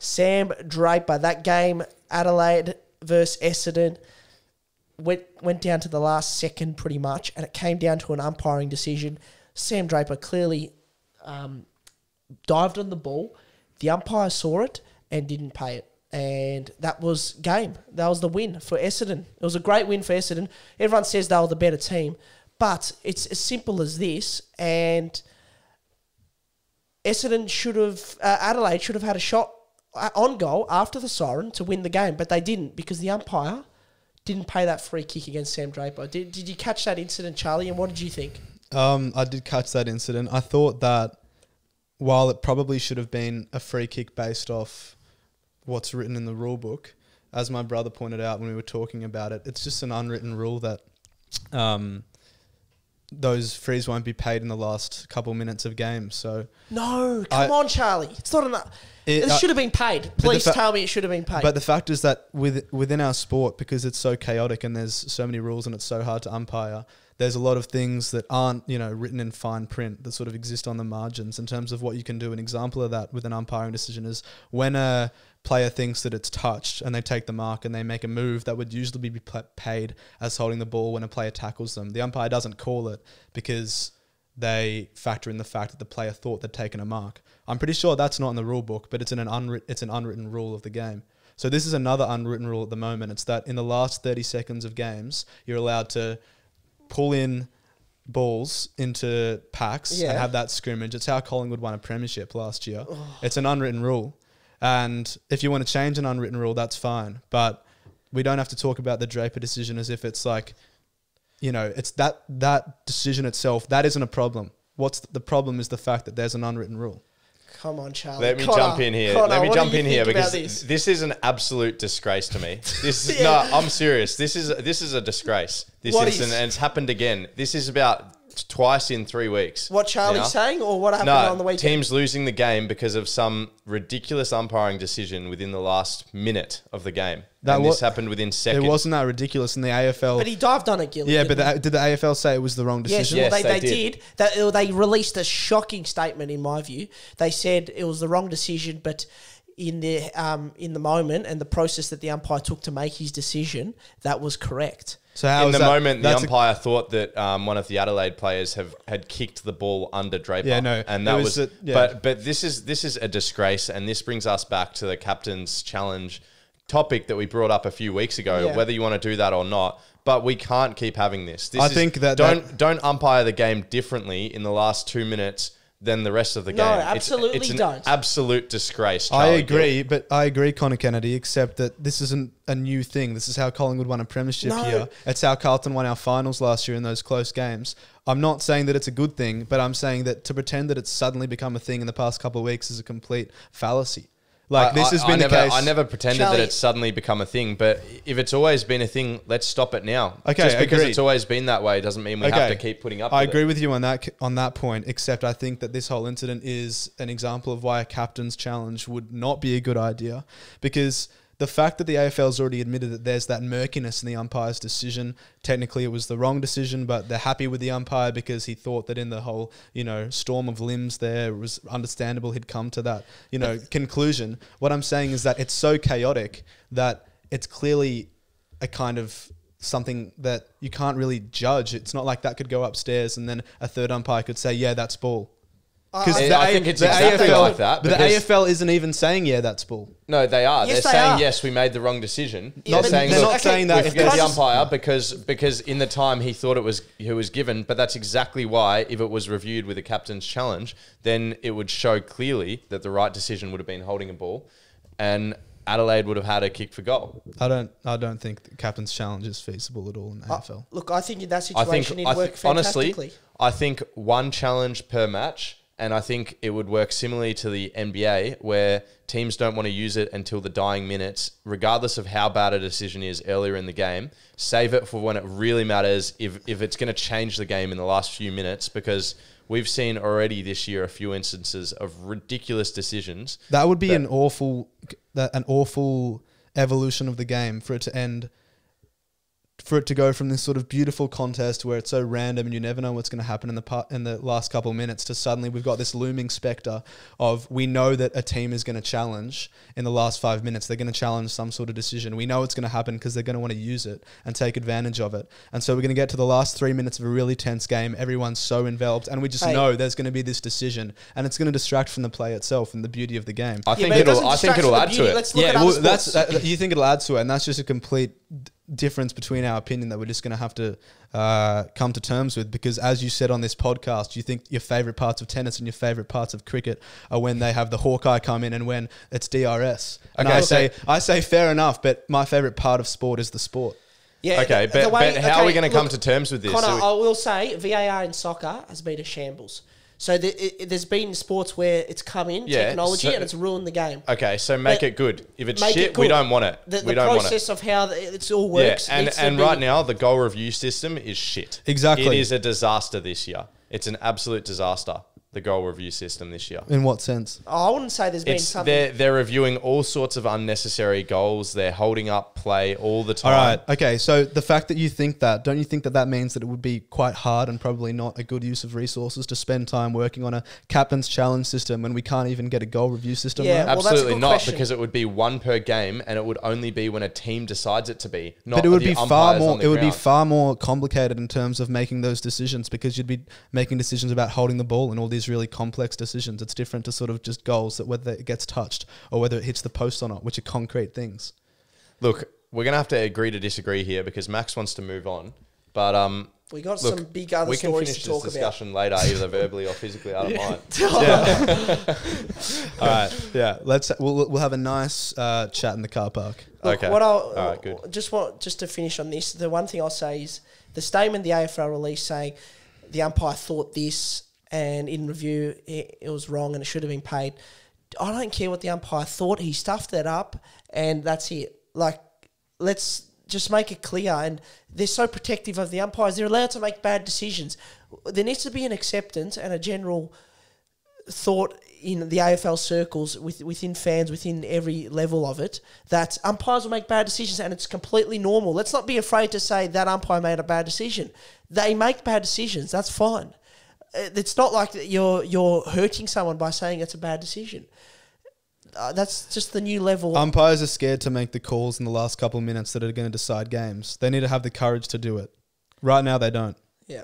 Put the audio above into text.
Sam Draper. That game, Adelaide versus Essendon, went down to the last second pretty much, and it came down to an umpiring decision. Sam Draper clearly dived on the ball. The umpire saw it and didn't pay it. And that was game. That was the win for Essendon. It was a great win for Essendon. Everyone says they were the better team, but it's as simple as this. And Essendon Adelaide should have had a shot on goal after the siren to win the game, but they didn't because the umpire didn't pay that free kick against Sam Draper. Did you catch that incident, Charlie, and what did you think? I did catch that incident. I thought that while it probably should have been a free kick based off what's written in the rule book, as my brother pointed out when we were talking about it, it's just an unwritten rule that those frees won't be paid in the last couple minutes of games. So no, come on, Charlie. It's not enough. It should have been paid. Please tell me it should have been paid. But the fact is that within our sport, because it's so chaotic and there's so many rules and it's so hard to umpire, there's a lot of things that aren't, written in fine print that sort of exist on the margins in terms of what you can do. An example of that with an umpiring decision is when a player thinks that it's touched and they take the mark and they make a move that would usually be paid as holding the ball when a player tackles them. The umpire doesn't call it because they factor in the fact that the player thought they'd taken a mark. I'm pretty sure that's not in the rule book, but it's an unwritten rule of the game. So this is another unwritten rule at the moment. It's that in the last 30 seconds of games, you're allowed to pull in balls into packs and have that scrimmage. It's how Collingwood won a premiership last year. It's an unwritten rule. And if you want to change an unwritten rule, that's fine. But we don't have to talk about the Draper decision as if it's like, it's that decision itself. That isn't a problem. What's the problem is the fact that there's an unwritten rule. Come on, Charlie. Let me jump in here because this is an absolute disgrace to me. No, I'm serious. This is a disgrace. This incident, and it's happened again. This is about twice in 3 weeks. What Charlie's saying or what happened on the weekend? Teams losing the game because of some ridiculous umpiring decision within the last minute of the game. This happened within seconds. It wasn't that ridiculous in the AFL. But he dived on it, Gilly. Yeah, but did the AFL say it was the wrong decision? Yes, they did. They released a shocking statement, in my view. They said it was the wrong decision, but in the moment and the process that the umpire took to make his decision, that was correct. So in the moment, the umpire thought that one of the Adelaide players had kicked the ball under Draper. Yeah, no, and that was. But this is a disgrace, and this brings us back to the captain's challenge topic that we brought up a few weeks ago. Whether you want to do that or not, but we can't keep having this. I think don't umpire the game differently in the last 2 minutes than the rest of the game. No, absolutely it's an don't. Absolute disgrace. I agree, Connor Kennedy, except that this isn't a new thing. This is how Collingwood won a premiership here. It's how Carlton won our finals last year in those close games. I'm not saying that it's a good thing, but I'm saying that to pretend that it's suddenly become a thing in the past couple of weeks is a complete fallacy. This has been the case. I never pretended that it's suddenly become a thing, but if it's always been a thing, let's stop it now. Okay, just because it's always been that way doesn't mean we have to keep putting up with it. I agree with you on that point, except I think that this whole incident is an example of why a captain's challenge would not be a good idea, because the fact that the AFL's already admitted that there's that murkiness in the umpire's decision, technically it was the wrong decision, but they're happy with the umpire because he thought that in the whole, storm of limbs there, it was understandable he'd come to that, conclusion. What I'm saying is that it's so chaotic that it's clearly a kind of something that you can't really judge. It's not like that could go upstairs and then a third umpire could say, yeah, that's ball. I think it's exactly like that. But the AFL isn't even saying, yeah, that's bull. No, they are. They're saying, yes, we made the wrong decision. They're not saying that. We forget the umpire because in the time he thought he was given, but that's exactly why if it was reviewed with a captain's challenge, then it would show clearly that the right decision would have been holding a ball and Adelaide would have had a kick for goal. I don't think the captain's challenge is feasible at all in AFL. Look, I think in that situation it'd work fantastically. Honestly, I think one challenge per match. And I think it would work similarly to the NBA, where teams don't want to use it until the dying minutes, regardless of how bad a decision is earlier in the game. Save it for when it really matters, if it's going to change the game in the last few minutes, because we've seen already this year a few instances of ridiculous decisions. That would be an awful evolution of the game for it to end for it to go from this sort of beautiful contest where it's so random and you never know what's going to happen in the last couple of minutes, to suddenly we've got this looming spectre of, we know that a team is going to challenge in the last 5 minutes. They're going to challenge some sort of decision. We know it's going to happen because they're going to want to use it and take advantage of it. And so we're going to get to the last 3 minutes of a really tense game. Everyone's so enveloped, and we just know there's going to be this decision, and it's going to distract from the play itself and the beauty of the game. I think it'll add to it. Let's look at other sports. You think it'll add to it, and that's just a complete difference between our opinion that we're just going to have to come to terms with, because as you said on this podcast, you think your favourite parts of tennis and your favourite parts of cricket are when they have the Hawkeye come in and when it's DRS. And I say fair enough, but my favourite part of sport is the sport. Yeah, okay, but how are we going to come to terms with this? Connor, I will say VAR in soccer has been a shambles. So there's been sports where it's come in, technology, and it's ruined the game. Okay, so make it good. If it's shit, we don't want it. The process of how it all works. Yeah, and right now, the goal review system is shit. Exactly. It is a disaster this year. It's an absolute disaster, the goal review system this year. In what sense? I wouldn't say there's been something. They're reviewing all sorts of unnecessary goals. They're holding up play all the time. All right. Okay. So the fact that you think that, don't you think that means that it would be quite hard and probably not a good use of resources to spend time working on a captain's challenge system when we can't even get a goal review system? Yeah, right? Well, absolutely not, question. Because it would be one per game, and it would only be when a team decides it to be. Not but it would the be far more. It would be far more complicated in terms of making those decisions, because you'd be making decisions about holding the ball and all these really complex decisions. It's different to sort of just goals, that whether it gets touched or whether it hits the post or not, which are concrete things. Look, we're going to have to agree to disagree here because Max wants to move on. But we got some big other stories to talk about. We can finish this discussion later, either verbally or physically. I don't mind. All right. Yeah. We'll have a nice chat in the car park. Look, okay. All right, good. Just to finish on this, the one thing I'll say is the statement the AFL released saying the umpire thought this, and in review it was wrong and it should have been paid. I don't care what the umpire thought. He stuffed that up, and that's it. Like, let's just make it clear. And they're so protective of the umpires. They're allowed to make bad decisions. There needs to be an acceptance and a general thought in the AFL circles, within fans, within every level of it, that umpires will make bad decisions, and it's completely normal. Let's not be afraid to say that umpire made a bad decision. They make bad decisions. That's fine. It's not like you're hurting someone by saying it's a bad decision. That's just the new level. Umpires are scared to make the calls in the last couple of minutes that are going to decide games. They need to have the courage to do it. Right now, they don't.